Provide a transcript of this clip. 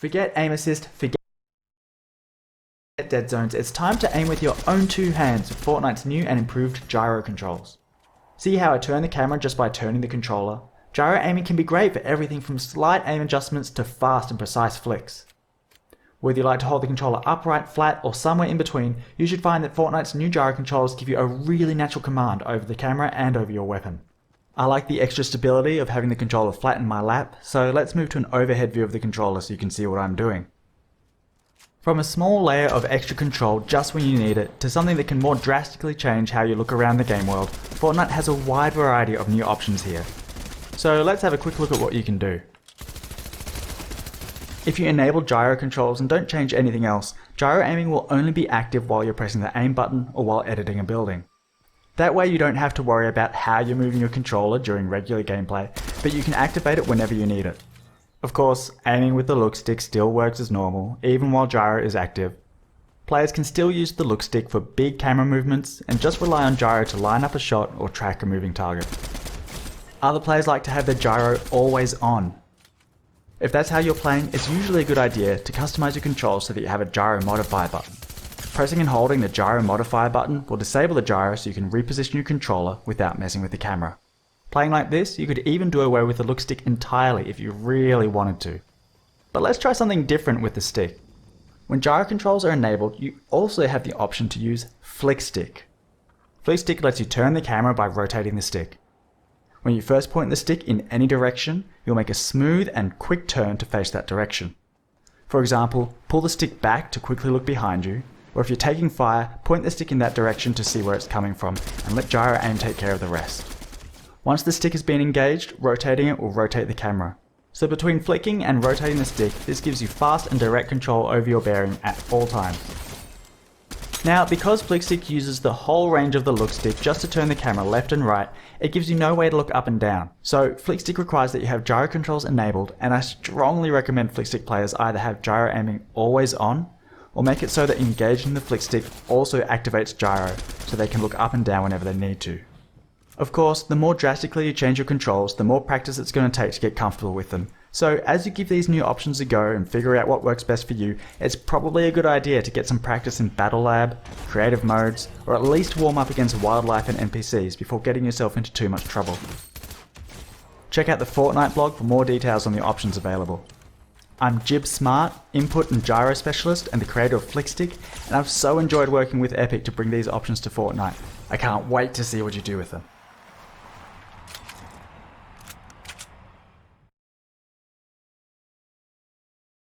Forget aim assist, forget dead zones, it's time to aim with your own two hands with Fortnite's new and improved gyro controls. See how I turn the camera just by turning the controller? Gyro aiming can be great for everything from slight aim adjustments to fast and precise flicks. Whether you like to hold the controller upright, flat, or somewhere in between, you should find that Fortnite's new gyro controls give you a really natural command over the camera and over your weapon. I like the extra stability of having the controller flat in my lap, so let's move to an overhead view of the controller so you can see what I'm doing. From a small layer of extra control just when you need it, to something that can more drastically change how you look around the game world, Fortnite has a wide variety of new options here. So let's have a quick look at what you can do. If you enable gyro controls and don't change anything else, gyro aiming will only be active while you're pressing the aim button or while editing a building. That way you don't have to worry about how you're moving your controller during regular gameplay, but you can activate it whenever you need it. Of course, aiming with the look stick still works as normal, even while gyro is active. Players can still use the look stick for big camera movements and just rely on gyro to line up a shot or track a moving target. Other players like to have their gyro always on. If that's how you're playing, it's usually a good idea to customize your controls so that you have a gyro modifier button. Pressing and holding the gyro modifier button will disable the gyro so you can reposition your controller without messing with the camera. Playing like this, you could even do away with the look stick entirely if you really wanted to. But let's try something different with the stick. When gyro controls are enabled, you also have the option to use Flick Stick. Flick Stick lets you turn the camera by rotating the stick. When you first point the stick in any direction, you'll make a smooth and quick turn to face that direction. For example, pull the stick back to quickly look behind you, or if you're taking fire, point the stick in that direction to see where it's coming from, and let gyro aim take care of the rest. Once the stick has been engaged, rotating it will rotate the camera. So between flicking and rotating the stick, this gives you fast and direct control over your bearing at all times. Now, because Flick Stick uses the whole range of the look stick just to turn the camera left and right, it gives you no way to look up and down. So Flick Stick requires that you have gyro controls enabled, and I strongly recommend Flick Stick players either have gyro aiming always on, or make it so that engaging the Flick Stick also activates gyro, so they can look up and down whenever they need to. Of course, the more drastically you change your controls, the more practice it's going to take to get comfortable with them. So as you give these new options a go and figure out what works best for you, it's probably a good idea to get some practice in Battle Lab, creative modes, or at least warm up against wildlife and NPCs before getting yourself into too much trouble. Check out the Fortnite blog for more details on the options available. I'm Jib Smart, Input and Gyro Specialist and the creator of Flick Stick, and I've so enjoyed working with Epic to bring these options to Fortnite. I can't wait to see what you do with them.